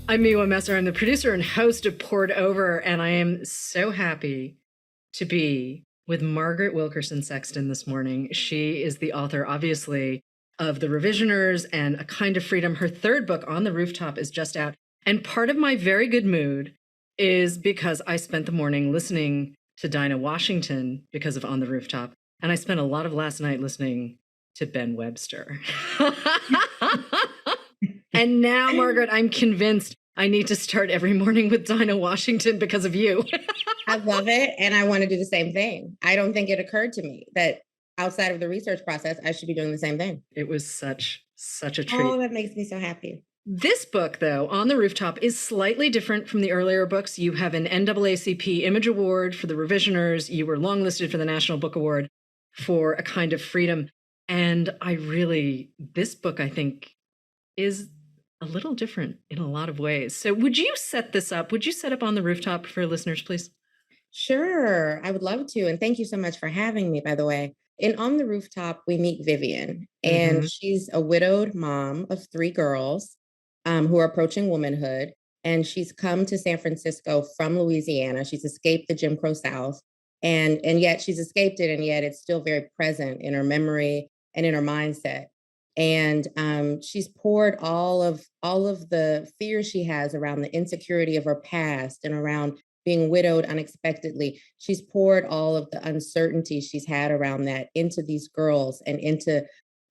I'm Miwa Messer. I'm the producer and host of Poured Over, and I am so happy to be with Margaret Wilkerson Sexton this morning. She is the author, obviously, of The Revisioners and A Kind of Freedom. Her third book, On the Rooftop, is just out. And part of my very good mood is because I spent the morning listening to Dinah Washington because of On the Rooftop. And I spent a lot of last night listening to Ben Webster. And now, Margaret, I'm convinced I need to start every morning with Dinah Washington because of you. I love it. And I want to do the same thing. I don't think it occurred to me that outside of the research process, I should be doing the same thing. It was such a treat. Oh, that makes me so happy. This book, though, On the Rooftop, is slightly different from the earlier books. You have an NAACP Image Award for The Revisioners. You were longlisted for the National Book Award for A Kind of Freedom. And this book, I think, is a little different in a lot of ways. So would you set this up? Would you set up On the Rooftop for listeners, please? Sure, I would love to. And thank you so much for having me, by the way. In On the Rooftop, we meet Vivian, and she's a widowed mom of 3 girls who are approaching womanhood. And she's come to San Francisco from Louisiana. She's escaped the Jim Crow South, and yet she's escaped it, and yet it's still very present in her memory and in her mindset. And she's poured all of the fear she has around the insecurity of her past and around being widowed unexpectedly. She's poured all of the uncertainty she's had around that into these girls and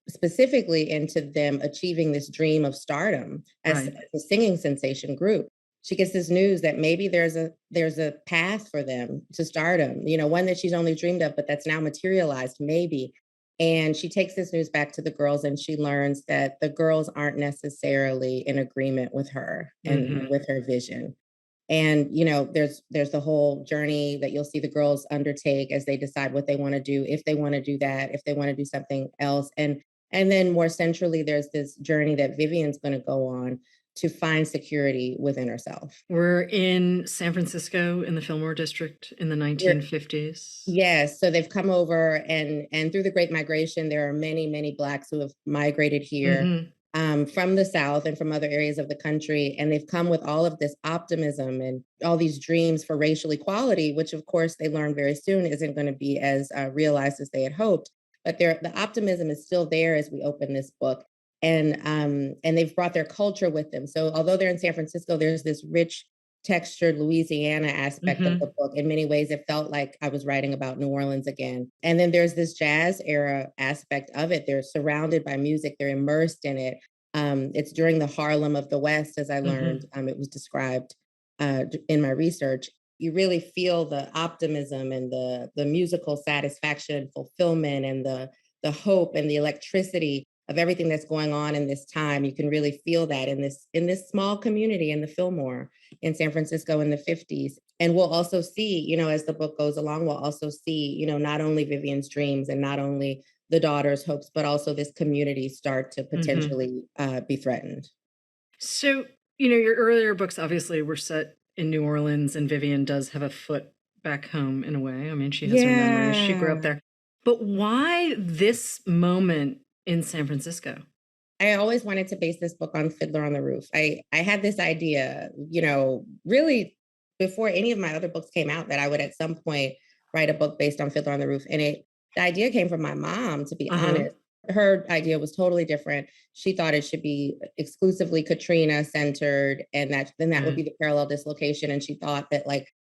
specifically into them achieving this dream of stardom as a singing sensation group. She gets this news that maybe there's a path for them to stardom, one that she's only dreamed of, but that's now materialized, maybe. And she takes this news back to the girls, and she learns that the girls aren't necessarily in agreement with her and with her vision. And, there's the whole journey that you'll see the girls undertake as they decide what they want to do, if they want to do that, if they want to do something else. And then more centrally, there's this journey that Vivian's going to go on to find security within herself. We're in San Francisco in the Fillmore District in the 1950s. Yes. So they've come over and through the Great Migration, there are many, many Blacks who have migrated here from the South and from other areas of the country. And they've come with all of this optimism and all these dreams for racial equality, which of course they learn very soon isn't going to be as realized as they had hoped. But the optimism is still there as we open this book. And they've brought their culture with them. So although they're in San Francisco, there's this rich, textured Louisiana aspect of the book. In many ways, it felt like I was writing about New Orleans again. And then there's this jazz era aspect of it. They're surrounded by music. They're immersed in it. It's during the Harlem of the West, as I learned. It was described in my research. You really feel the optimism and the musical satisfaction and fulfillment and the hope and the electricity of everything that's going on in this time. You can really feel that in this small community in the Fillmore in San Francisco in the 50s. And we'll also see, as the book goes along, we'll also see, not only Vivian's dreams and not only the daughter's hopes, but also this community start to potentially be threatened. So, your earlier books obviously were set in New Orleans, and Vivian does have a foot back home in a way. I mean, she has her memories. She grew up there. But why this moment in San Francisco? I always wanted to base this book on Fiddler on the Roof. I had this idea, really before any of my other books came out, that I would at some point write a book based on Fiddler on the Roof. And the idea came from my mom, to be honest. Her idea was totally different. She thought it should be exclusively Katrina centered, and that would be the parallel dislocation. And she thought that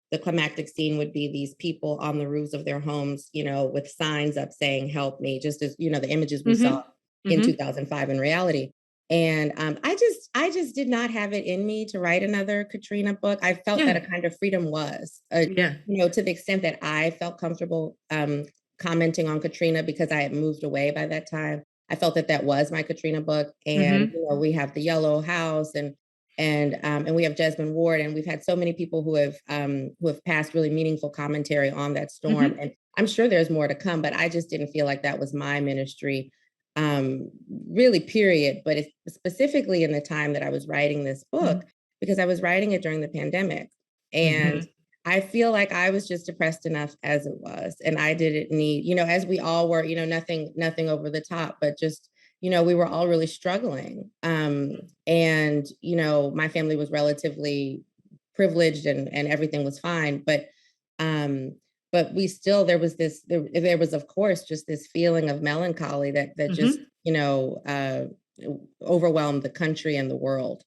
the climactic scene would be these people on the roofs of their homes, with signs up saying, "Help me," just as, the images we saw in 2005 in reality. And I just did not have it in me to write another Katrina book. I felt that A Kind of Freedom was, to the extent that I felt comfortable commenting on Katrina because I had moved away by that time. I felt that was my Katrina book. And, we have the Yellow House and we have Jesmyn Ward, and we've had so many people who have passed really meaningful commentary on that storm. And I'm sure there's more to come, but I just didn't feel like that was my ministry, really, period. But it's specifically in the time that I was writing this book, because I was writing it during the pandemic. And I feel like I was just depressed enough as it was. And I didn't need, as we all were, nothing over the top, but just we were all really struggling. And, my family was relatively privileged and everything was fine. But we still, there was, of course, just this feeling of melancholy that just, overwhelmed the country and the world.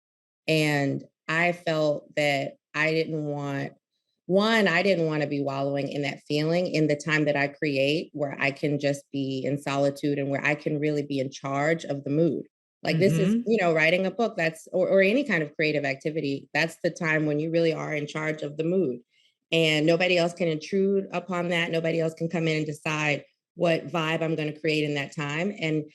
And I felt that I didn't want to be wallowing in that feeling in the time that I create, where I can just be in solitude and where I can really be in charge of the mood. Like this is, writing a book, or any kind of creative activity. That's the time when you really are in charge of the mood, and nobody else can intrude upon that. Nobody else can come in and decide what vibe I'm going to create in that time. And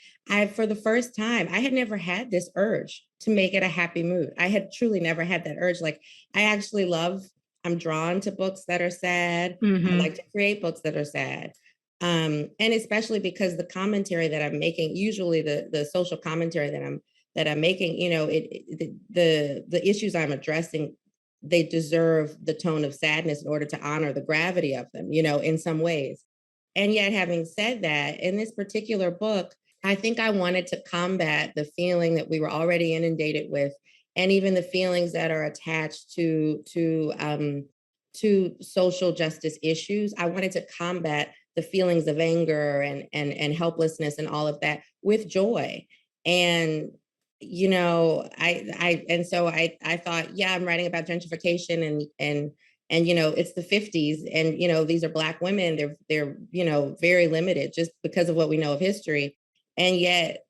for the first time, I had never had this urge to make it a happy mood. I had truly never had that urge. Like, I'm drawn to books that are sad. I like to create books that are sad. And especially because the commentary that I'm making, usually the social commentary that I'm making, the issues I'm addressing, they deserve the tone of sadness in order to honor the gravity of them, in some ways. And yet, having said that, in this particular book, I think I wanted to combat the feeling that we were already inundated with, and even the feelings that are attached to social justice issues. I wanted to combat the feelings of anger and helplessness and all of that with joy. And I thought, yeah, I'm writing about gentrification and it's the 50s, and these are Black women. They're very limited just because of what we know of history, and yet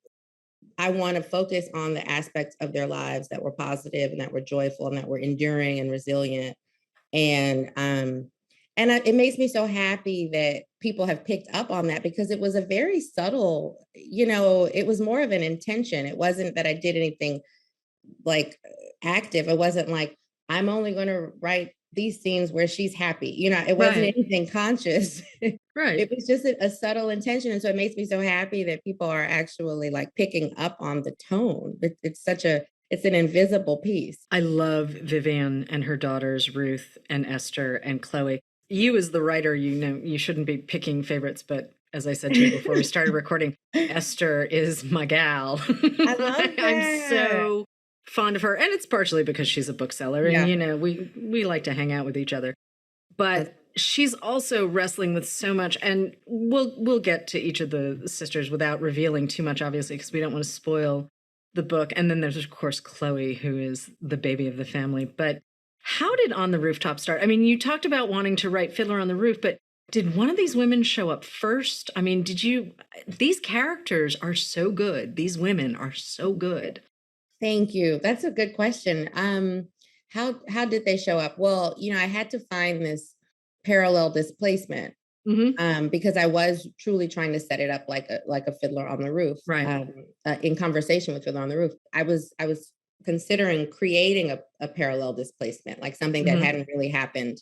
I want to focus on the aspects of their lives that were positive and that were joyful and that were enduring and resilient. And it makes me so happy that people have picked up on that, because it was a very subtle, it was more of an intention. It wasn't that I did anything like active. It wasn't like, I'm only going to write these scenes where she's happy. It wasn't anything conscious. Right. It was just a subtle intention. And so it makes me so happy that people are actually like picking up on the tone. It's an invisible piece. I love Vivian and her daughters, Ruth and Esther and Chloe. You as the writer, you shouldn't be picking favorites, but as I said to you before we started recording, Esther is my gal. I love that. I'm so fond of her. And it's partially because she's a bookseller and, we like to hang out with each other. But she's also wrestling with so much, and we'll get to each of the sisters without revealing too much, obviously, because we don't want to spoil the book. And then there's, of course, Chloe, who is the baby of the family. But how did On the Rooftop start? I mean, you talked about wanting to write Fiddler on the Roof, but did one of these women show up first? I mean, these characters are so good. These women are so good. Thank you. That's a good question. How did they show up? Well, I had to find this parallel displacement, because I was truly trying to set it up like a Fiddler on the Roof, right? In conversation with Fiddler on the Roof. I was considering creating a parallel displacement, like something that hadn't really happened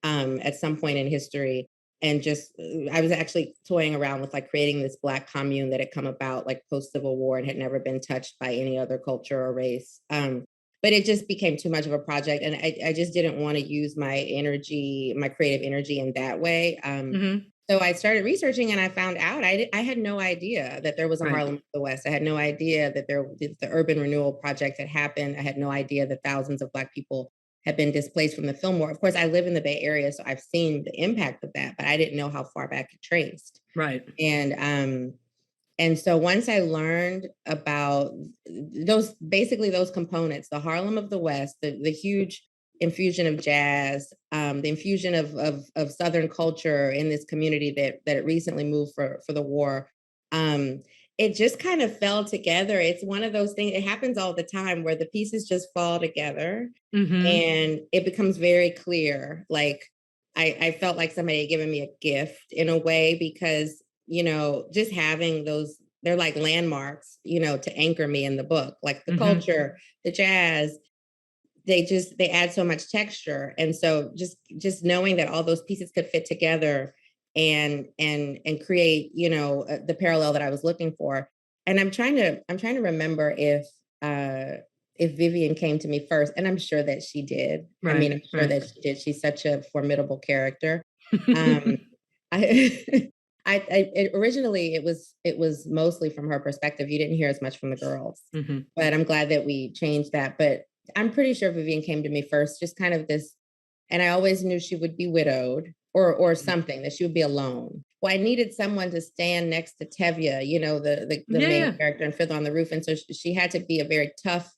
at some point in history. And just, I was actually toying around with like creating this Black commune that had come about like post-Civil War and had never been touched by any other culture or race. But it just became too much of a project. And I just didn't want to use my creative energy in that way. So I started researching, and I found out I had no idea that there was a Harlem of the West. I had no idea that the urban renewal project had happened. I had no idea that thousands of Black people had been displaced from the Fillmore. Of course, I live in the Bay Area, so I've seen the impact of that, but I didn't know how far back it traced. Right. And so once I learned about those components, the Harlem of the West, the huge infusion of jazz, the infusion of Southern culture in this community that it recently moved for the war, it just kind of fell together. It's one of those things, it happens all the time where the pieces just fall together and it becomes very clear. Like I felt like somebody had given me a gift in a way, because, just having those, they're like landmarks, to anchor me in the book, like the culture, the jazz, they add so much texture. And so just knowing that all those pieces could fit together and create, the parallel that I was looking for. And I'm trying to remember if Vivian came to me first, and I'm sure that she did. Right, I mean, I'm sure that she did. She's such a formidable character. I Originally it was mostly from her perspective. You didn't hear as much from the girls, but I'm glad that we changed that. But I'm pretty sure Vivian came to me first, just kind of this, and I always knew she would be widowed or something, that she would be alone. Well, I needed someone to stand next to Tevye, you know, the main character in Fiddler on the Roof, and so she had to be a very tough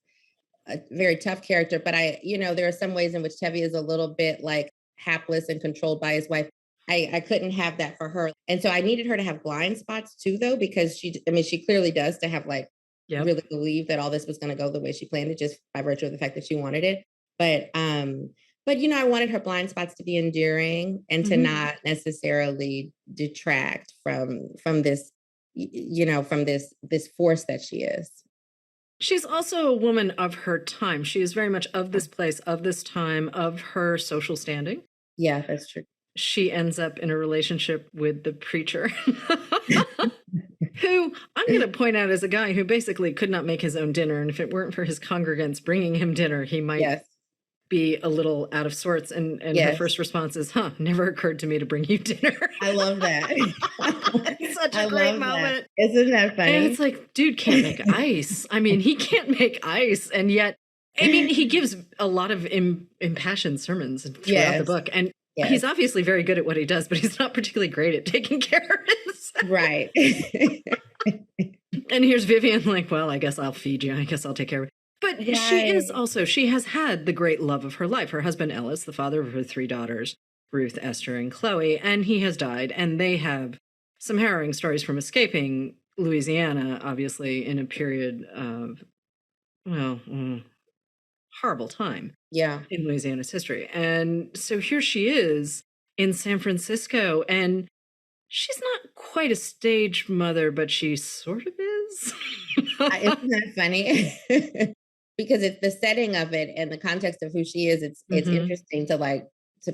character. But there are some ways in which Tevye is a little bit like hapless and controlled by his wife. I couldn't have that for her. And so I needed her to have blind spots too, though, because she clearly does, to have like really believe that all this was going to go the way she planned it, just by virtue of the fact that she wanted it. But I wanted her blind spots to be endearing and to not necessarily detract from this, from this force that she is. She's also a woman of her time. She is very much of this place, of this time, of her social standing. Yeah, that's true. She ends up in a relationship with the preacher, who I'm going to point out as a guy who basically could not make his own dinner. And if it weren't for his congregants bringing him dinner, he might be a little out of sorts. And her first response is, never occurred to me to bring you dinner. I love that. It's such a great moment. Isn't that funny? And it's like, dude can't make ice. I mean, he can't make ice. And yet, I mean, he gives a lot of impassioned sermons throughout the book. And he's obviously very good at what he does, but he's not particularly great at taking care of himself. Right. And here's Vivian like, well, I guess I'll feed you. I guess I'll take care of it. But she has had the great love of her life. Her husband, Ellis, the father of her 3 daughters, Ruth, Esther, and Chloe, and he has died. And they have some harrowing stories from escaping Louisiana, obviously, in a period of, horrible time in Louisiana's history. And so here she is in San Francisco, and she's not quite a stage mother, but she sort of is. Isn't that funny? Because it's the setting of it and the context of who she is. It's interesting to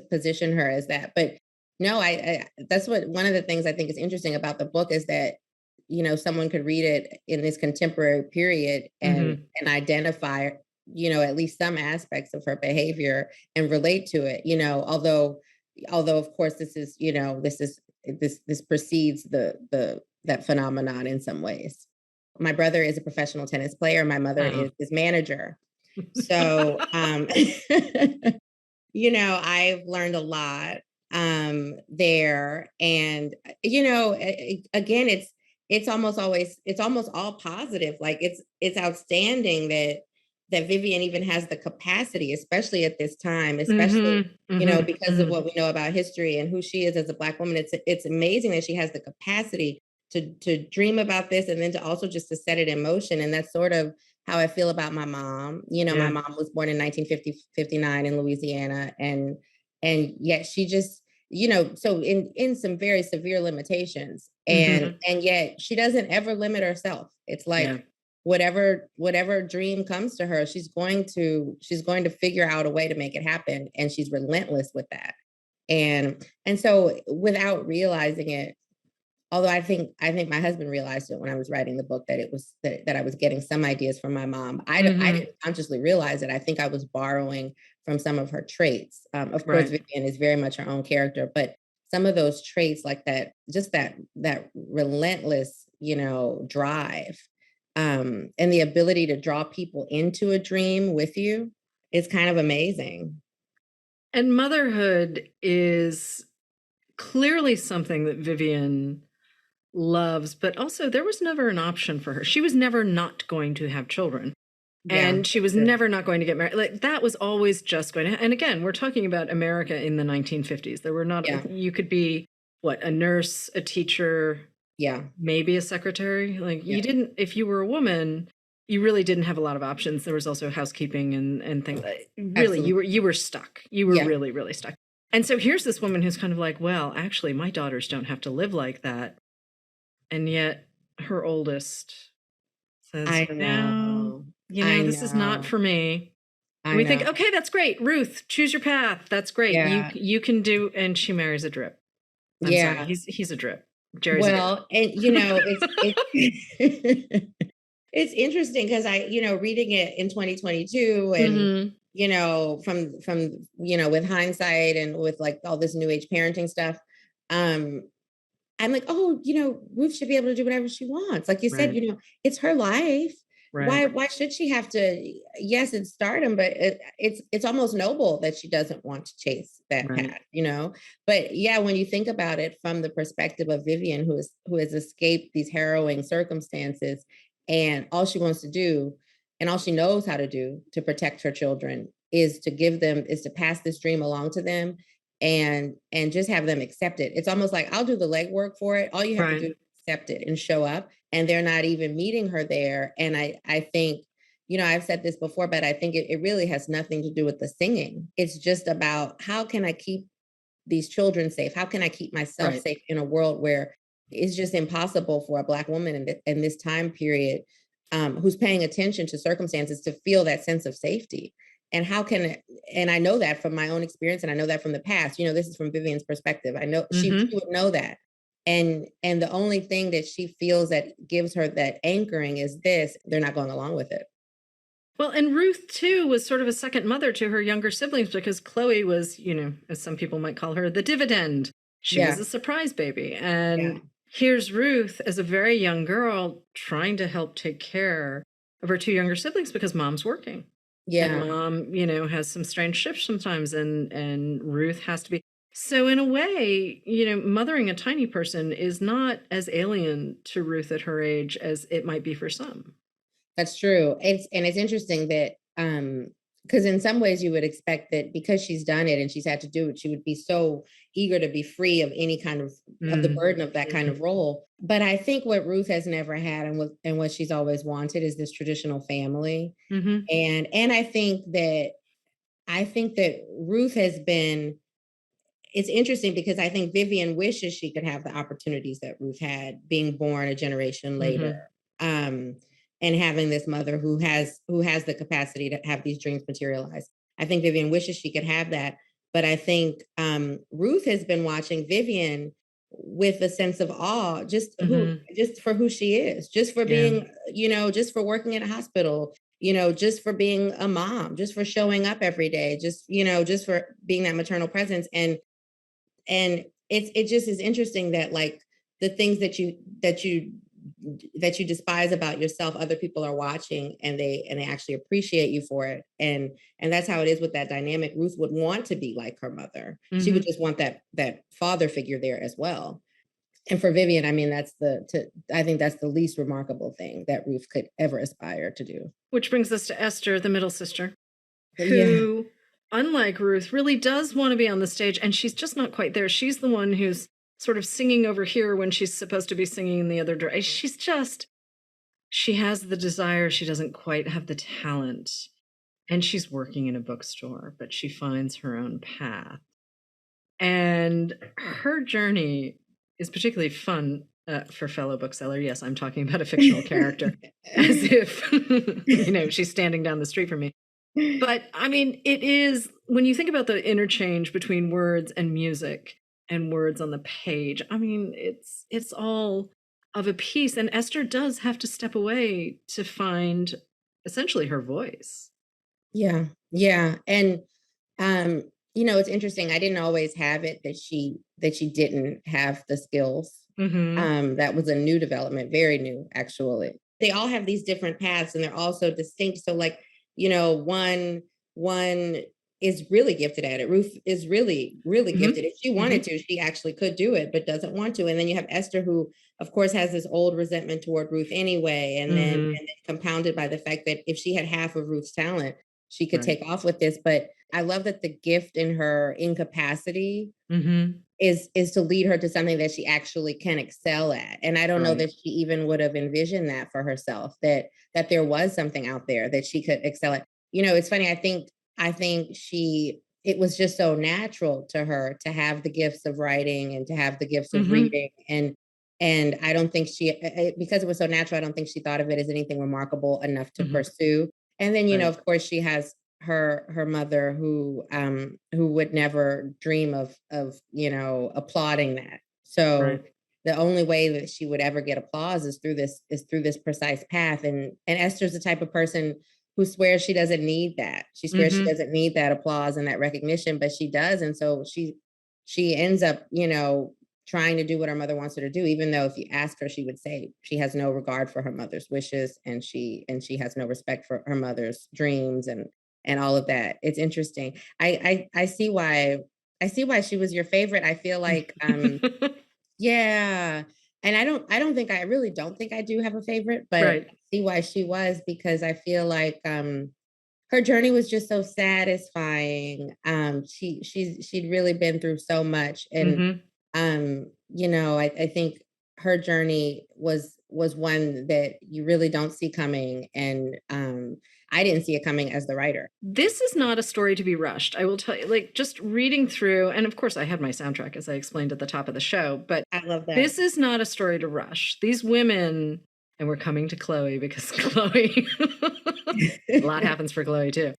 position her as that. But no, I that's one of the things I think is interesting about the book is that, someone could read it in this contemporary period and identify, at least some aspects of her behavior and relate to it, although of course this precedes that phenomenon in some ways. My brother is a professional tennis player. My mother is his manager. So, I've learned a lot there. And, again, it's almost all positive. Like it's outstanding that Vivian even has the capacity, especially at this time, especially, because of what we know about history and who she is as a Black woman. It's amazing that she has the capacity to dream about this and then to also just to set it in motion. And that's sort of how I feel about my mom. My mom was born in 1959 in Louisiana. And yet she just, so in some very severe limitations and yet she doesn't ever limit herself. It's like, whatever dream comes to her, she's going to figure out a way to make it happen. And she's relentless with that. And so without realizing it, although I think my husband realized it when I was writing the book, that it was that I was getting some ideas from my mom. I didn't consciously realize it. I think I was borrowing from some of her traits. Of course, Vivian is very much her own character, but some of those traits, like that, just that relentless, drive, and the ability to draw people into a dream with you is kind of amazing. And motherhood is clearly something that Vivian loves, but also there was never an option for her. She was never not going to have children. And she was never not going to get married. Like that was always just going to, and again, we're talking about America in the 1950s. There were not, you could be a nurse, a teacher, maybe a secretary. Like you didn't, if you were a woman, you really didn't have a lot of options. There was also housekeeping and things. Really, you were stuck. You were really, really stuck. And so here's this woman who's kind of like, well, actually, my daughters don't have to live like that. And yet her oldest says, I know. This is not for me. And we think, okay, that's great. Ruth, choose your path. That's great. Yeah. You can do, and she marries a drip. I'm sorry, he's a drip. Jerry's a drip. And it's interesting because I, reading it in 2022 and, from, with hindsight and with like all this new age parenting stuff, I'm like, oh, Ruth should be able to do whatever she wants. Like you said, Right. It's her life. Right. Why should she have to? Yes, it's stardom, but it's almost noble that she doesn't want to chase that Right. path. But yeah, when you think about it from the perspective of Vivian, who has escaped these harrowing circumstances, and all she wants to do, and all she knows how to do to protect her children is to pass this dream along to them, and just have them accept it. It's almost like, I'll do the legwork for it. All you have to do Right. is accept it and show up. And they're not even meeting her there. And I think, I've said this before, but I think it really has nothing to do with the singing. It's just about, how can I keep these children safe? How can I keep myself Right. safe in a world where it's just impossible for a Black woman in this time period, who's paying attention to circumstances, to feel that sense of safety? And and I know that from my own experience, and I know that from the past. This is from Vivian's perspective. I know she would know that. And the only thing that she feels that gives her that anchoring is this: they're not going along with it. Well, and Ruth, too, was sort of a second mother to her younger siblings, because Chloe was, as some people might call her, the dividend. She was a surprise baby. And here's Ruth as a very young girl trying to help take care of her two younger siblings because mom's working. And mom, has some strange shifts sometimes, and Ruth has to be. So in a way, mothering a tiny person is not as alien to Ruth at her age as it might be for some. That's true. It's interesting that, because in some ways you would expect that because she's done it and she's had to do it, she would be so eager to be free of any kind of the burden of that kind of role. But I think what Ruth has never had, and what she's always wanted, is this traditional family. And I think that Ruth has been. It's interesting because I think Vivian wishes she could have the opportunities that Ruth had, being born a generation later. And having this mother who has the capacity to have these dreams materialize. I think Vivian wishes she could have that. But I think Ruth has been watching Vivian with a sense of awe, just for who she is, just for being, just for working in a hospital, just for being a mom, just for showing up every day, just for being that maternal presence. And it just is interesting that, like, the things that you despise about yourself, other people are watching, and they actually appreciate you for it. And that's how it is with that dynamic. Ruth would want to be like her mother. She would just want that father figure there as well. And for Vivian, I mean, I think that's the least remarkable thing that Ruth could ever aspire to do. Which brings us to Esther, the middle sister, who, unlike Ruth, really does want to be on the stage, and she's just not quite there. She's the one who's sort of singing over here when she's supposed to be singing in the other direction. She has the desire. She doesn't quite have the talent. And she's working in a bookstore, but she finds her own path. And her journey is particularly fun for fellow bookseller. Yes, I'm talking about a fictional character, as if, she's standing down the street from me. But I mean, it is, when you think about the interchange between words and music and words on the page, I mean, it's all of a piece. And Esther does have to step away to find essentially her voice. Yeah. And it's interesting. I didn't always have it that she didn't have the skills. That was a new development, very new, actually. They all have these different paths, and they're all so distinct. So, like, one is really gifted at it. Ruth is really, really gifted. If she wanted to, she actually could do it, but doesn't want to. And then you have Esther, who, of course, has this old resentment toward Ruth anyway. And then compounded by the fact that if she had half of Ruth's talent, she could take off with this. But I love that the gift in her incapacity is to lead her to something that she actually can excel at. And I don't know that she even would have envisioned that for herself, that there was something out there that she could excel at. It's funny. I think it was just so natural to her to have the gifts of writing and to have the gifts of reading. And I don't think because it was so natural, I don't think she thought of it as anything remarkable enough to pursue. And then, of course, she has her mother who would never dream of applauding that. So the only way that she would ever get applause is through this precise path. And Esther's the type of person who swears she doesn't need that. She swears she doesn't need that applause and that recognition, but she does. And so she ends up, trying to do what her mother wants her to do, even though if you ask her, she would say she has no regard for her mother's wishes, and she has no respect for her mother's dreams and all of that. It's interesting. I see why she was your favorite. I feel like yeah. And I really don't think I do have a favorite, but Right. I see why she was, because I feel like her journey was just so satisfying. She'd really been through so much. And you know, I think her journey was one that you really don't see coming. And I didn't see it coming as the writer. This is not a story to be rushed. I will tell you, like, just reading through, and of course I had my soundtrack, as I explained at the top of the show, but I love that. This is not a story to rush. These women, and we're coming to Chloe because Chloe, a lot happens for Chloe too.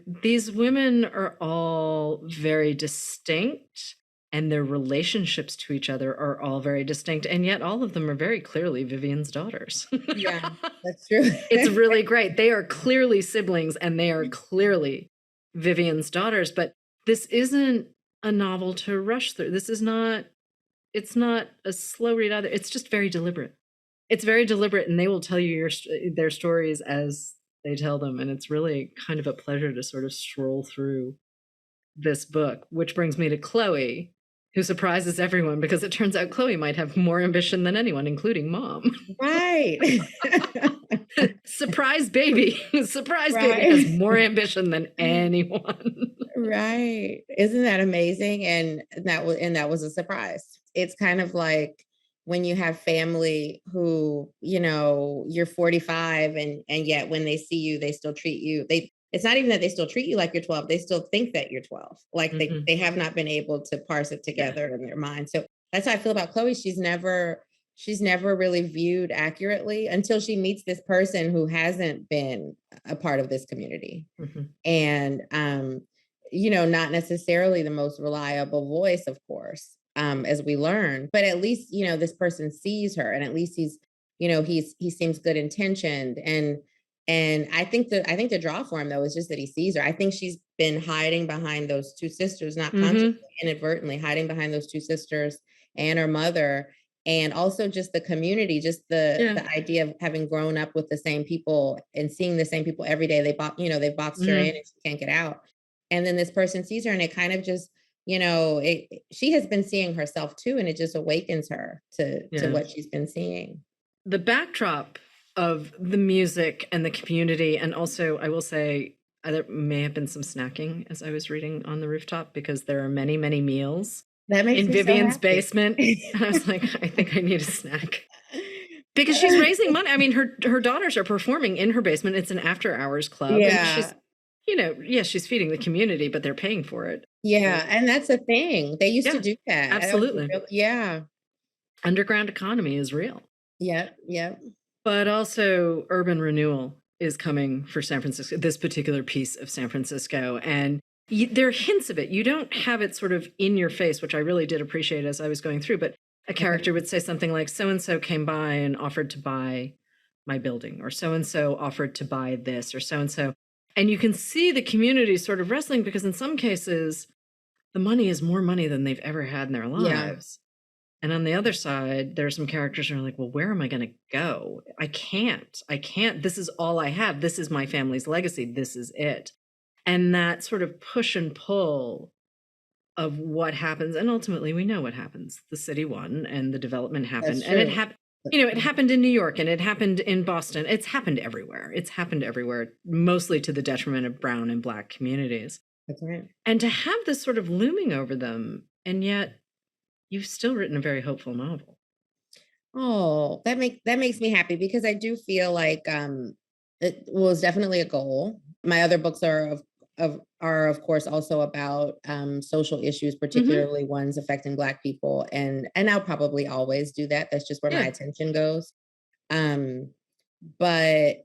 These women are all very distinct, and their relationships to each other are all very distinct, and yet all of them are very clearly Vivian's daughters. Yeah, that's true. It's really great. They are clearly siblings, and they are clearly Vivian's daughters, but this isn't a novel to rush through. This is not, it's not a slow read either. It's just very deliberate. It's very deliberate, and they will tell you their stories as they tell them, and it's really kind of a pleasure to sort of stroll through this book, which brings me to Chloe, who surprises everyone because it turns out Chloe might have more ambition than anyone, including mom. Right. Surprise baby. Surprise baby has more ambition than anyone. Right. Isn't that amazing? And that was a surprise. It's kind of like when you have family who, you know, you're 45 and yet when they see you, they still treat you. It's not even that they still treat you like you're 12. They still think that you're 12. Like they have not been able to parse it together in their mind. So that's how I feel about Chloe. She's never really viewed accurately until she meets this person who hasn't been a part of this community. And, you know, not necessarily the most reliable voice, of course, as we learn, but at least, you know, this person sees her, and at least he's, you know, he seems good intentioned. And I think the draw for him, though, is just that he sees her. I think she's been hiding behind those two sisters, not consciously, inadvertently hiding behind those two sisters and her mother. And also just the community, just the idea of having grown up with the same people and seeing the same people every day. They boxed her in and she can't get out. And then this person sees her, and it kind of just, you know, she has been seeing herself too. And it just awakens her to what she's been seeing. The backdrop of the music and the community. And also, I will say, there may have been some snacking as I was reading On the Rooftop, because there are many, many meals that makes in Vivian's basement. And I was like, I think I need a snack. Because she's raising money. I mean, her daughters are performing in her basement. It's an after hours club. Yeah. And she's, you know, she's feeding the community, but they're paying for it. Yeah. And that's a thing. They used to do that. Absolutely. Yeah. Underground economy is real. Yeah. Yeah. But also urban renewal is coming for San Francisco, this particular piece of San Francisco. And there are hints of it. You don't have it sort of in your face, which I really did appreciate as I was going through. But a character would say something like, so-and-so came by and offered to buy my building, or so-and-so offered to buy this, or so-and-so. And you can see the community sort of wrestling, because in some cases, the money is more money than they've ever had in their lives. And on the other side, there are some characters who are like, well, where am I going to go? I can't. This is all I have. This is my family's legacy. This is it. And that sort of push and pull of what happens. And ultimately, we know what happens. The city won and the development happened. And it happened. You know, it happened in New York, and it happened in Boston. It's happened everywhere. Mostly to the detriment of brown and Black communities. That's right. And to have this sort of looming over them, and yet you've still written a very hopeful novel. Oh, that makes me happy, because I do feel like it was definitely a goal. My other books are of course also about social issues, particularly ones affecting Black people, and I'll probably always do that. That's just where my attention goes. But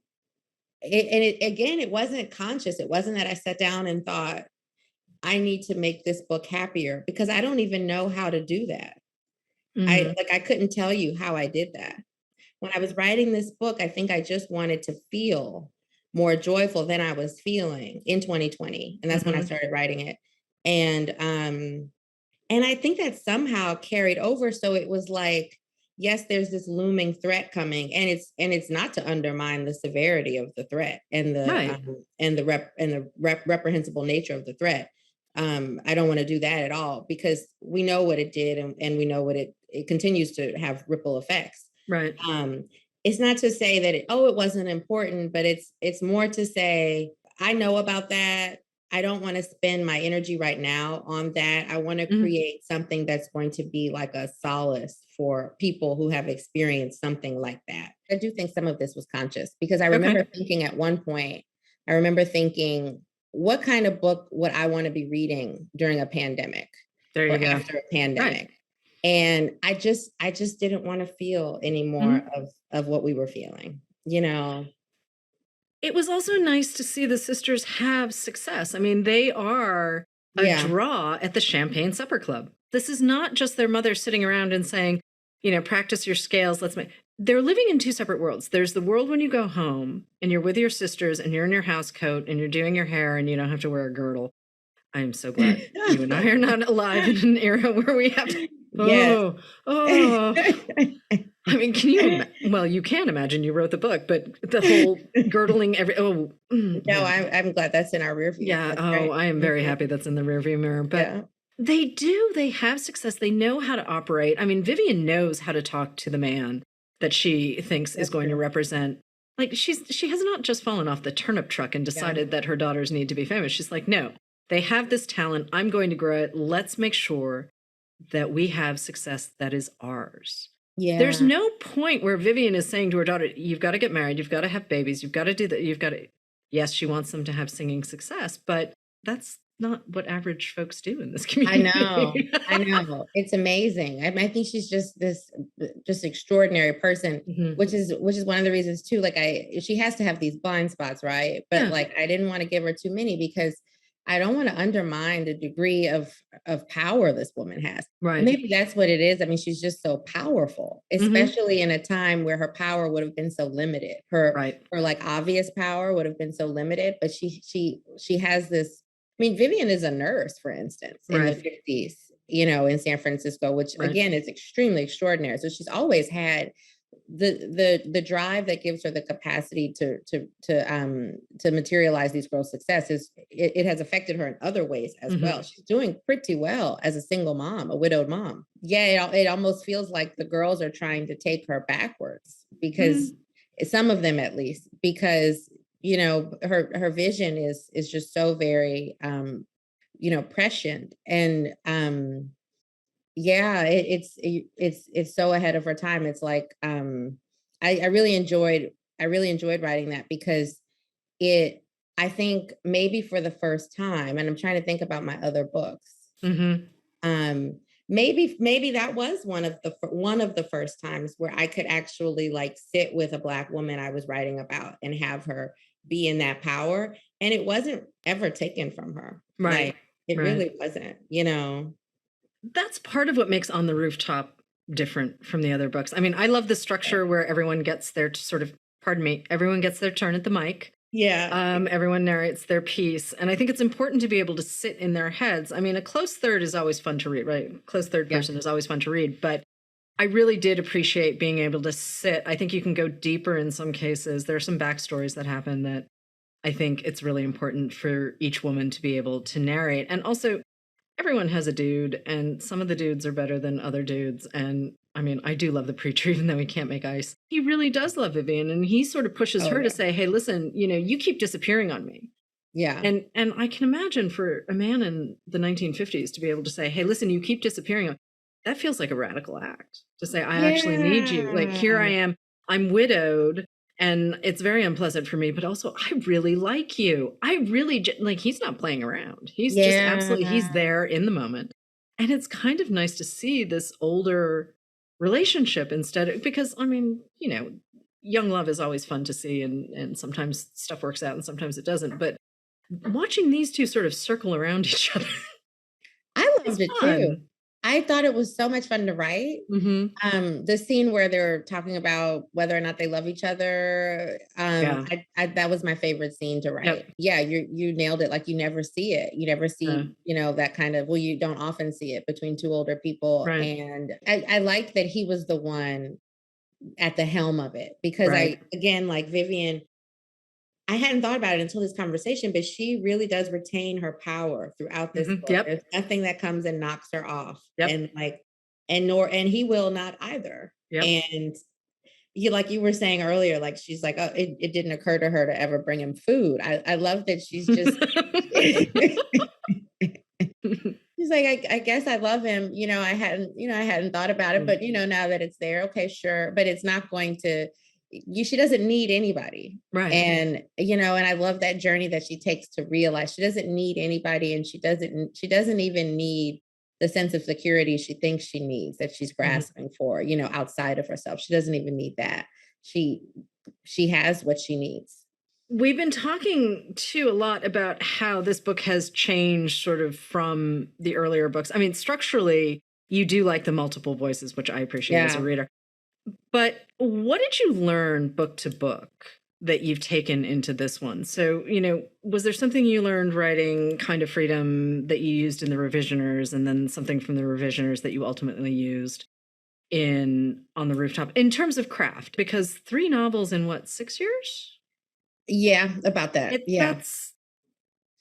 it wasn't conscious. It wasn't that I sat down and thought, I need to make this book happier, because I don't even know how to do that. I couldn't tell you how I did that. When I was writing this book, I think I just wanted to feel more joyful than I was feeling in 2020. And that's when I started writing it. And And I think that somehow carried over. So it was like, yes, there's this looming threat coming, and it's not to undermine the severity of the threat and Right. the reprehensible nature of the threat. I don't want to do that at all, because we know what it did, and we know what it continues to have ripple effects. Right. It's not to say that it wasn't important, but it's more to say, I know about that. I don't want to spend my energy right now on that. I want to create something that's going to be like a solace for people who have experienced something like that. I do think some of this was conscious, because I remember thinking at one point, what kind of book would I want to be reading during a pandemic or after a pandemic? Right. And I just didn't want to feel any more of what we were feeling, you know. It was also nice to see the sisters have success. I mean, they are a draw at the Champagne Supper Club. This is not just their mother sitting around and saying, you know, practice your scales. They're living in two separate worlds. There's the world when you go home and you're with your sisters and you're in your house coat and you're doing your hair and you don't have to wear a girdle. I am so glad you and I are not alive in an era where we have to. Oh. I mean, you can imagine, you wrote the book, but the whole girdling No, I'm glad that's in our rear view. Yeah. I am very happy that's in the rear view mirror, but they have success. They know how to operate. I mean, Vivian knows how to talk to the man that she thinks is going to represent. Like, she has not just fallen off the turnip truck and decided that her daughters need to be famous. She's like, no, they have this talent. I'm going to grow it. Let's make sure that we have success that is ours. Yeah. There's no point where Vivian is saying to her daughter, you've got to get married, you've got to have babies, you've got to do that, yes, she wants them to have singing success, but that's not what average folks do in this community. I know. It's amazing. I think she's just this extraordinary person, which is one of the reasons too, like she has to have these blind spots, right? But like, I didn't want to give her too many, because I don't want to undermine the degree of power this woman has. Right. Maybe that's what it is. I mean, she's just so powerful, especially in a time where her power would have been so limited. Her like obvious power would have been so limited, but she has this. I mean, Vivian is a nurse, for instance, in the 50s, you know, in San Francisco, which again is extremely extraordinary. So she's always had the drive that gives her the capacity to materialize these girls' successes. It has affected her in other ways as well. She's doing pretty well as a single mom, a widowed mom. Yeah, it almost feels like the girls are trying to take her backwards, because some of them, at least, because you know her vision is just so very you know, prescient, and it's so ahead of her time. It's like I really enjoyed writing that, because I think maybe for the first time, and I'm trying to think about my other books, maybe that was one of the first times where I could actually like sit with a Black woman I was writing about and have her be in that power, and it wasn't ever taken from her. Like, it really wasn't, you know. That's part of what makes On the Rooftop different from the other books. I mean, I love the structure where everyone gets their everyone gets their turn at the mic. Yeah. Everyone narrates their piece. And I think it's important to be able to sit in their heads. I mean, a close third is always fun to read, right? Close third person is always fun to read. But I really did appreciate being able to sit. I think you can go deeper in some cases. There are some backstories that happen that I think it's really important for each woman to be able to narrate. And also, everyone has a dude, and some of the dudes are better than other dudes. And I mean, I do love the preacher, even though he can't make ice. He really does love Vivian, and he sort of pushes her to say, hey, listen, you know, you keep disappearing on me. Yeah. And I can imagine for a man in the 1950s to be able to say, hey, listen, you keep disappearing on me. That feels like a radical act, to say, I actually need you. Like, here I am, I'm widowed, and it's very unpleasant for me, but also I really like you. I really, like, he's not playing around. He's just absolutely, he's there in the moment. And it's kind of nice to see this older relationship instead of, because I mean, you know, young love is always fun to see, and sometimes stuff works out and sometimes it doesn't. But watching these two sort of circle around each other, I loved it too. I thought it was so much fun to write. The scene where they're talking about whether or not they love each other, Yeah. that was my favorite scene to write. Yep. Yeah, you nailed it. Like you never see it. You never see, that kind of, well, you don't often see it between two older people. Right. And I liked that he was the one at the helm of it, because Right. again, like Vivian, I hadn't thought about it until this conversation, but she really does retain her power throughout this book. Yep. There's nothing that comes and knocks her off. Yep. And he will not either. Yep. And like you were saying earlier, like she's like, oh, it didn't occur to her to ever bring him food. I love that she's just she's like, I guess I love him. I hadn't thought about it, but now that it's there, okay, sure. But it's not going to, she doesn't need anybody. Right. And, and I love that journey that she takes to realize she doesn't need anybody. And she doesn't even need the sense of security she thinks she needs, that she's grasping for, outside of herself. She doesn't even need that. She has what she needs. We've been talking too a lot about how this book has changed sort of from the earlier books. I mean, structurally, you do like the multiple voices, which I appreciate as a reader. But what did you learn book to book that you've taken into this one? So, was there something you learned writing Kind of Freedom that you used in the Revisioners, and then something from the Revisioners that you ultimately used in On the Rooftop in terms of craft? Because 3 novels in 6 years? Yeah, about that.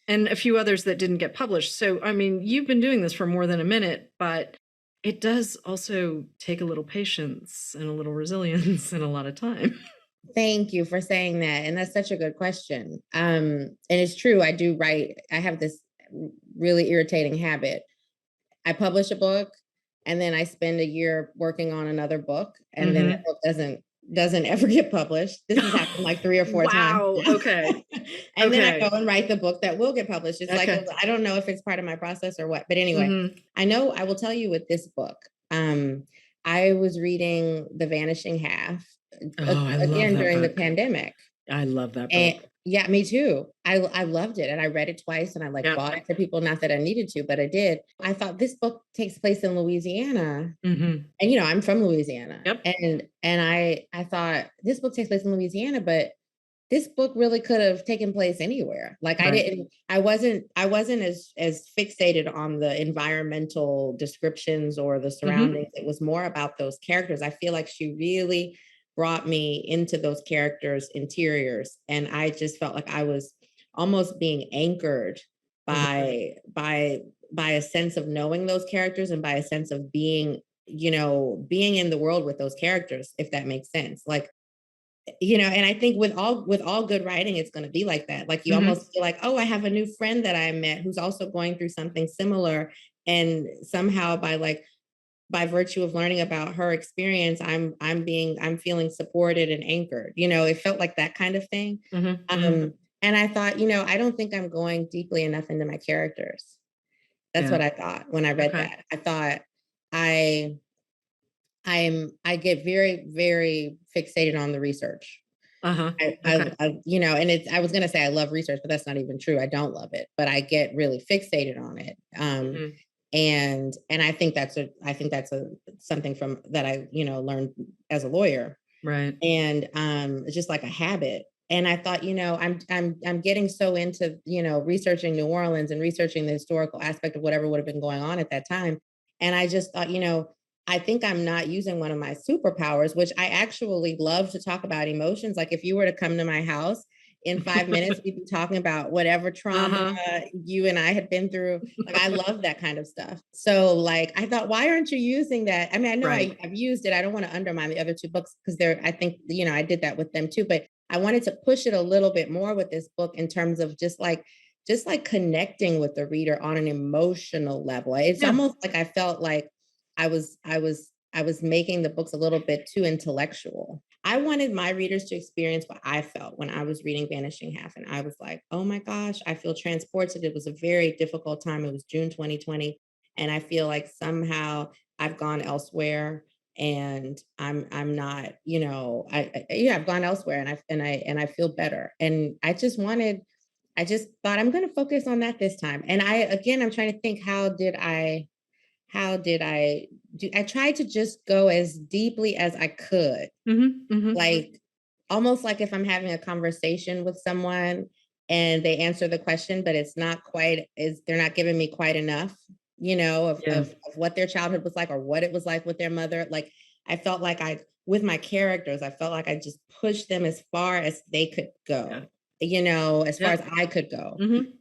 And a few others that didn't get published. So, I mean, you've been doing this for more than a minute, but it does also take a little patience and a little resilience and a lot of time. Thank you for saying that. And that's such a good question. And it's true. I do write. I have this really irritating habit. I publish a book and then I spend a year working on another book, and then that book doesn't ever get published. This has happened like 3 or 4 times. Wow. Okay. And then I go and write the book that will get published. It's like, I don't know if it's part of my process or what, but anyway, I know I will tell you with this book. I was reading The Vanishing Half again during the pandemic. I love that book. And yeah, me too. I loved it. And I read it twice, and I bought it for people. Not that I needed to, but I did. I thought this book takes place in Louisiana. And, I'm from Louisiana. And I thought this book takes place in Louisiana, but this book really could have taken place anywhere. Like I wasn't as fixated on the environmental descriptions or the surroundings. It was more about those characters. I feel like she really brought me into those characters' interiors. And I just felt like I was almost being anchored by a sense of knowing those characters, and by a sense of being in the world with those characters, if that makes sense. Like, and I think with all good writing, it's going to be like that. Like you almost feel like, oh, I have a new friend that I met who's also going through something similar. And somehow by virtue of learning about her experience, I'm feeling supported and anchored. It felt like that kind of thing. And I thought, I don't think I'm going deeply enough into my characters. That's what I thought when I read that. I thought I get very, very fixated on the research. I was going to say I love research, but that's not even true. I don't love it, but I get really fixated on it. And I think that's something from that I, learned as a lawyer. Right. And it's just like a habit. And I thought, I'm getting so into, researching New Orleans and researching the historical aspect of whatever would have been going on at that time. And I just thought, I think I'm not using one of my superpowers, which I actually love to talk about emotions. Like if you were to come to my house in 5 minutes, we'd be talking about whatever trauma you and I had been through. Like I love that kind of stuff. So like, I thought, why aren't you using that? I mean, I know I've used it. I don't want to undermine the other 2 books because I think, I did that with them too, but I wanted to push it a little bit more with this book in terms of just like connecting with the reader on an emotional level. It's almost like I felt like I was making the books a little bit too intellectual. I wanted my readers to experience what I felt when I was reading Vanishing Half. And I was like, oh my gosh, I feel transported. It was a very difficult time. It was June 2020. And I feel like somehow I've gone elsewhere, and I'm not, I've gone elsewhere, and I feel better. And I just thought I'm going to focus on that this time. And I'm trying to think, how did I how did I do? I tried to just go as deeply as I could, like almost like if I'm having a conversation with someone and they answer the question, but it's not quite is they're not giving me quite enough, Yeah. of what their childhood was like or what it was like with their mother. Like I felt like with my characters, I felt like I just pushed them as far as they could Yeah. go, as far as I could go.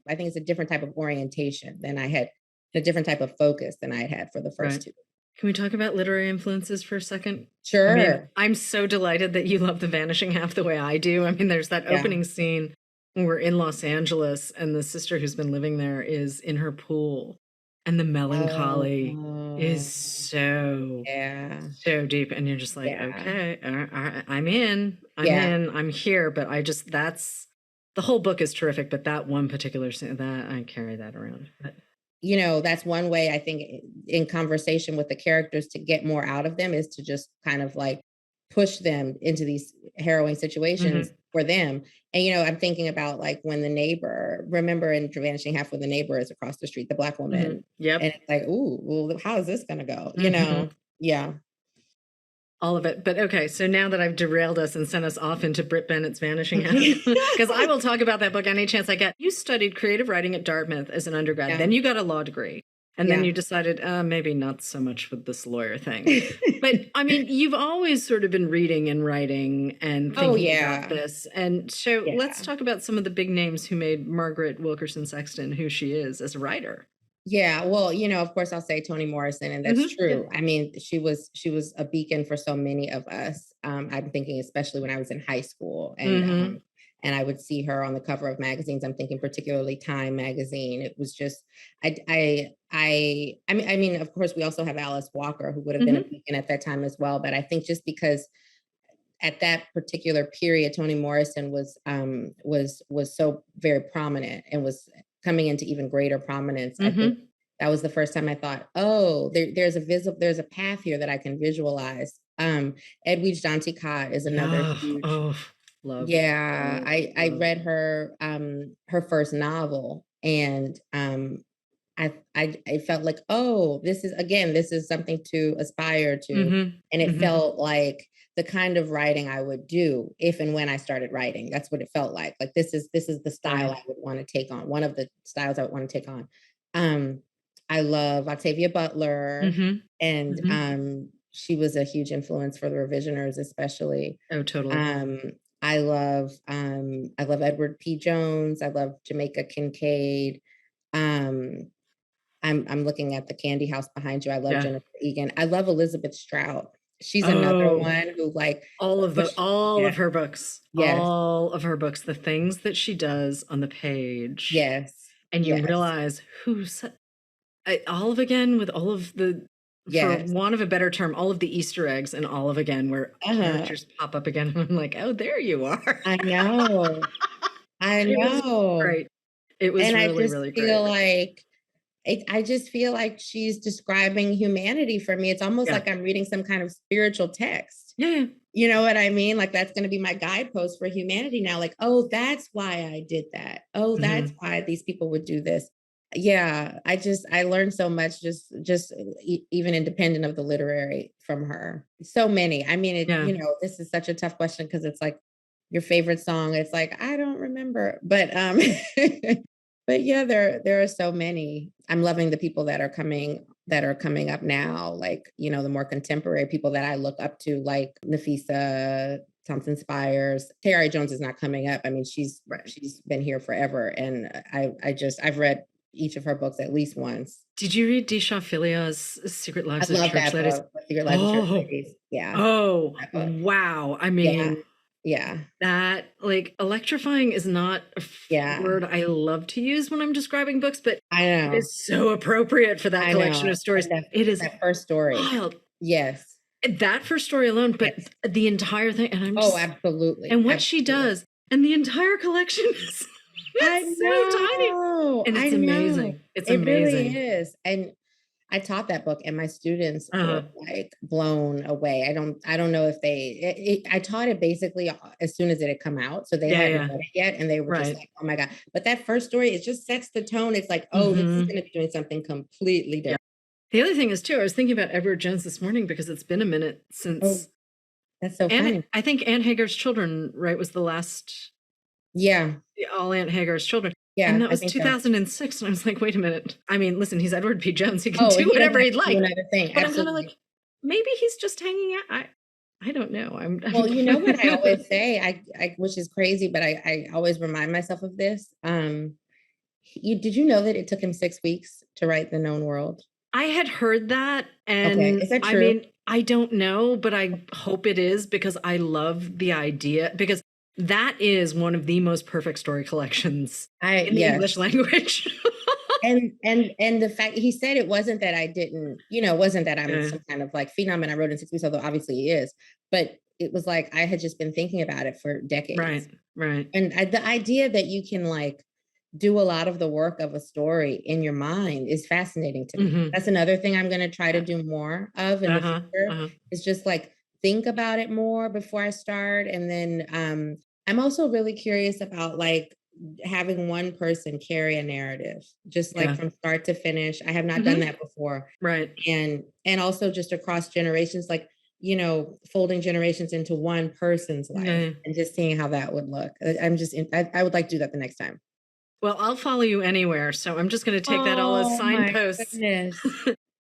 I think it's a different type of orientation than I had, a different type of focus than I had for the first Right. two. Can we talk about literary influences for a second? I mean, Sure. I'm so delighted that you love The Vanishing Half the way I do. I mean, there's that opening scene when we're in Los Angeles and the sister who's been living there is in her pool, and the melancholy is so deep. And you're just like, okay, I'm in, I'm here. But that's the whole book is terrific. But that one particular scene, that I carry that around. But, that's one way I think in conversation with the characters to get more out of them is to just kind of like push them into these harrowing situations for them. And, I'm thinking about like when the neighbor, remember in Vanishing Half when the neighbor is across the street, the Black woman. Yep. And it's like, ooh, well, how is this going to go? Yeah. All of it. But okay, so now that I've derailed us and sent us off into Britt Bennett's Vanishing Half, because I will talk about that book any chance I get. You studied creative writing at Dartmouth as an undergrad. Then you got a law degree. And then you decided, maybe not so much with this lawyer thing. But I mean, you've always sort of been reading and writing and thinking about this. And so let's talk about some of the big names who made Margaret Wilkerson Sexton who she is as a writer. Yeah, well, of course I'll say Toni Morrison, and that's true. I mean, she was a beacon for so many of us. I'm thinking especially when I was in high school and I would see her on the cover of magazines. I'm thinking particularly Time magazine. It was just I mean, of course we also have Alice Walker, who would have been a beacon at that time as well, but I think just because at that particular period Toni Morrison was so very prominent and was coming into even greater prominence. I think that was the first time I thought, oh, there's a path here that I can visualize. Edwidge Danticat is another huge. Love. Yeah, I read her first novel, and I felt like, oh, this is something to aspire to, and it felt like the kind of writing I would do if and when I started writing. That's what it felt like. Like this is the style I would want to take on. One of the styles I would want to take on. I love Octavia Butler, and she was a huge influence for the revisioners, especially. Oh, totally. I love Edward P. Jones. I love Jamaica Kincaid. I'm looking at the Candy House behind you. I love Jennifer Egan. I love Elizabeth Strout. She's another one who like all of her books. All of her books, the things that she does on the page. And you realize who's Olive Again with all of the, for want of a better term, all of the Easter eggs in Olive Again where characters pop up again. And I'm like, oh, there you are. I know. It was great. It was really great. I just feel like she's describing humanity for me. It's almost like I'm reading some kind of spiritual text. Yeah. You know what I mean? Like that's going to be my guidepost for humanity now. Like, oh, that's why I did that. Oh, that's why these people would do this. Yeah, I learned so much just even independent of the literary from her. So many. I mean, this is such a tough question because it's like your favorite song. It's like, I don't remember, but but yeah, there are so many. I'm loving the people that are coming up now, like, the more contemporary people that I look up to, like Nafisa Thompson Spires. Tayari Jones is not coming up. I mean, she's been here forever. And I've read each of her books at least once. Did you read Disha Philia's Secret Lives of Church Ladies? Secret Lives of Church Ladies. Yeah. Oh, wow. I mean, yeah. That, like, electrifying is not a word I love to use when I'm describing books, but I know. It is so appropriate for that collection of stories. It is that first story. Wild. Yes. That first story alone, but the entire thing. And I'm just, absolutely. And what she does, and the the entire collection is so tiny. And it's amazing. It's amazing. It really is. And I taught that book and my students were like blown away. I don't know if I taught it basically as soon as it had come out. So they hadn't read it yet. And they were just like, oh my God. But that first story, it just sets the tone. It's like, oh, this is going to be doing something completely different. The other thing is, too, I was thinking about Edward Jones this morning because it's been a minute since... That's so funny. I think Anne Hagar's Children, right, was the last... Yeah. All Aunt Hagar's Children. Yeah, and that was 2006. So. And I was like, wait a minute. I mean, listen, he's Edward P. Jones. He can do whatever he'd like. Another thing. But I'm kind of like, maybe he's just hanging out. I don't know. Well, you know what I always say, I which is crazy, but I always remind myself of this. Did you know that it took him 6 weeks to write The Known World? I had heard that. And is that true? I mean, I don't know, but I hope it is, because I love the idea, because that is one of the most perfect story collections in the English language. and the fact he said it wasn't that I didn't, it wasn't that I'm some kind of like phenom and I wrote in 6 weeks, although obviously he is, but it was like I had just been thinking about it for decades. Right. And the idea that you can like do a lot of the work of a story in your mind is fascinating to me. Mm-hmm. That's another thing I'm going to try to do more of in the future. Is just like think about it more before I start. And then I'm also really curious about like having one person carry a narrative, just like from start to finish. I have not done that before. Right. And also just across generations, like, folding generations into one person's life and just seeing how that would look. I would like to do that the next time. Well, I'll follow you anywhere. So I'm just going to take that all as signposts.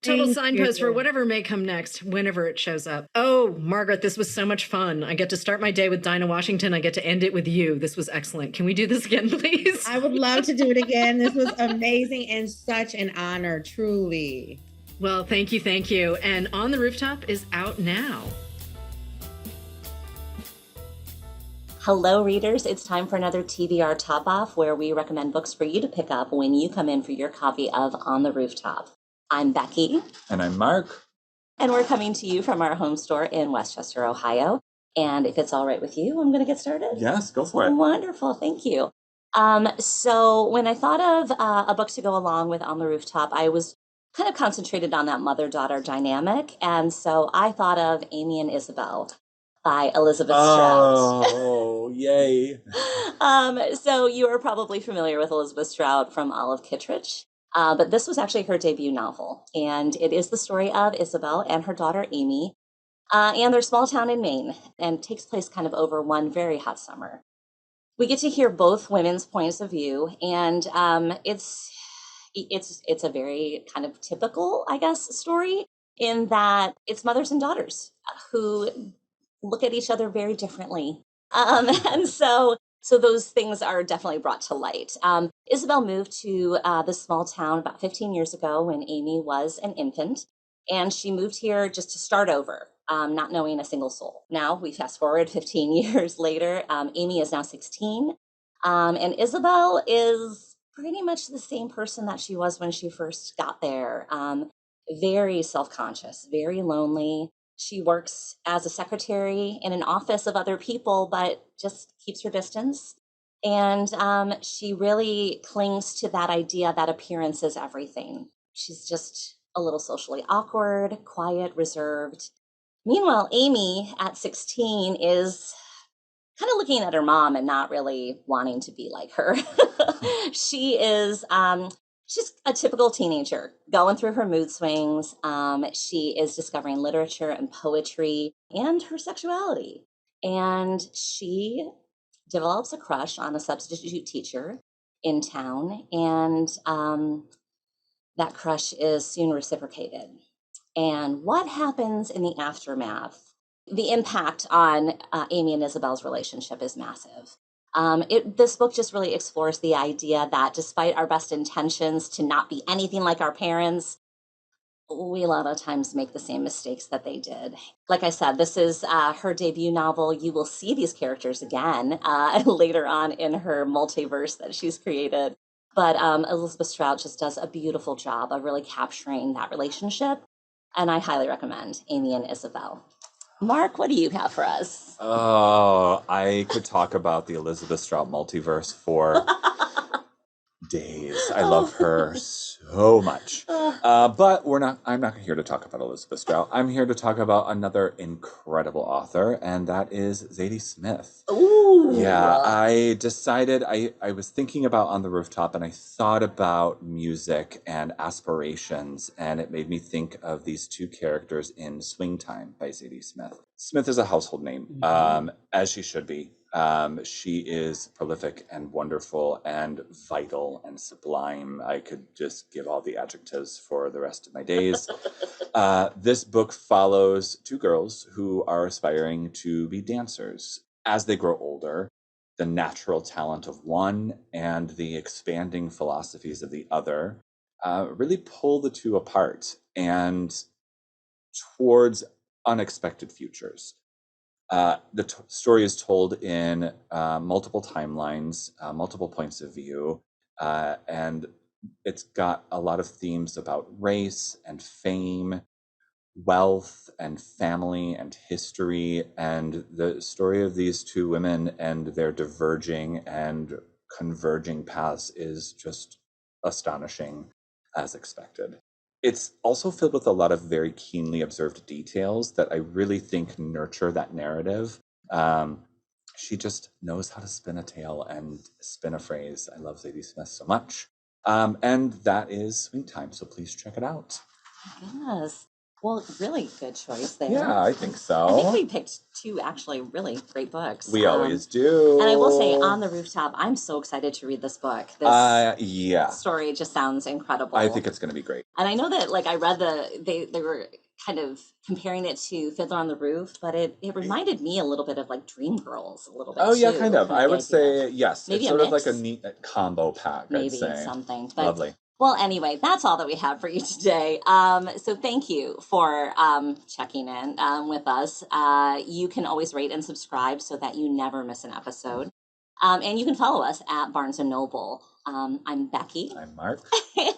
Total signpost for whatever may come next, whenever it shows up. Oh, Margaret, this was so much fun. I get to start my day with Dinah Washington. I get to end it with you. This was excellent. Can we do this again, please? I would love to do it again. This was amazing and such an honor, truly. Well, thank you. Thank you. And On the Rooftop is out now. Hello, readers. It's time for another TBR Top Off, where we recommend books for you to pick up when you come in for your copy of On the Rooftop. I'm Becky. And I'm Mark. And we're coming to you from our home store in Westchester, Ohio. And if it's all right with you, I'm going to get started. Yes, go for it. Wonderful. Thank you. So when I thought of a book to go along with On the Rooftop, I was kind of concentrated on that mother-daughter dynamic. And so I thought of Amy and Isabel by Elizabeth Strout. Oh, yay. So you are probably familiar with Elizabeth Strout from Olive Kitteridge. But this was actually her debut novel, and it is the story of Isabel and her daughter Amy and their small town in Maine, and takes place kind of over one very hot summer. We get to hear both women's points of view, and it's a very kind of typical, I guess, story in that it's mothers and daughters who look at each other very differently. And so those things are definitely brought to light. Isabel moved to this small town about 15 years ago when Amy was an infant, and she moved here just to start over, not knowing a single soul. Now we fast forward 15 years later. Amy is now 16, and Isabel is pretty much the same person that she was when she first got there. Very self-conscious, very lonely. She works as a secretary in an office of other people, but just keeps her distance. And she really clings to that idea that appearance is everything. She's just a little socially awkward, quiet, reserved. Meanwhile, Amy at 16 is kind of looking at her mom and not really wanting to be like her. She is she's a typical teenager going through her mood swings. She is discovering literature and poetry and her sexuality. And she develops a crush on a substitute teacher in town. And that crush is soon reciprocated. And what happens in the aftermath? The impact on Amy and Isabel's relationship is massive. This book just really explores the idea that despite our best intentions to not be anything like our parents, we a lot of times make the same mistakes that they did. Like I said, this is her debut novel. You will see these characters again later on in her multiverse that she's created. But Elizabeth Strout just does a beautiful job of really capturing that relationship. And I highly recommend Amy and Isabel. Mark, what do you have for us? Oh, I could talk about the Elizabeth Strout multiverse for days. I love her so much. But I'm not here to talk about Elizabeth Strout. I'm here to talk about another incredible author, and that is Zadie Smith. Ooh. Yeah, I decided I was thinking about On the Rooftop, and I thought about music and aspirations, and it made me think of these two characters in Swing Time by Zadie Smith. Smith is a household name, as she should be. She is prolific and wonderful and vital and sublime. I could just give all the adjectives for the rest of my days. This book follows two girls who are aspiring to be dancers. As they grow older, the natural talent of one and the expanding philosophies of the other really pull the two apart and towards unexpected futures. The story is told in multiple timelines, multiple points of view, and it's got a lot of themes about race and fame, wealth and family and history, and the story of these two women and their diverging and converging paths is just astonishing, as expected. It's also filled with a lot of very keenly observed details that I really think nurture that narrative. She just knows how to spin a tale and spin a phrase. I love Zadie Smith so much. And that is Swing Time, so please check it out. Yes. Well, really good choice there. Yeah, I think so. I think we picked two actually really great books. We always do. And I will say, On the Rooftop, I'm so excited to read this book. This story just sounds incredible. I think it's going to be great. And I know that, like, I read they were kind of comparing it to Fiddler on the Roof, but it reminded me a little bit of, like, Dreamgirls a little bit, yeah, too, kind of. I would say, yes. Maybe it's sort of like a neat combo pack, maybe I'd say. Something. But, lovely. Well, anyway, that's all that we have for you today. So thank you for checking in with us. You can always rate and subscribe so that you never miss an episode. And you can follow us at Barnes & Noble. I'm Becky. I'm Mark.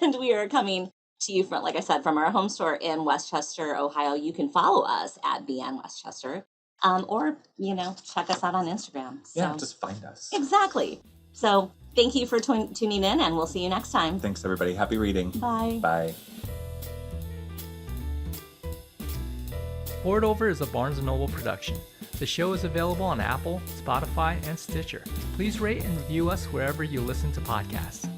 And we are coming to you from, like I said, from our home store in Westchester, Ohio. You can follow us at BN Westchester. Or, check us out on Instagram. Yeah, just find us. Exactly. So thank you for tuning in, and we'll see you next time. Thanks, everybody. Happy reading. Bye. Bye. Pour It Over is a Barnes & Noble production. The show is available on Apple, Spotify, and Stitcher. Please rate and review us wherever you listen to podcasts.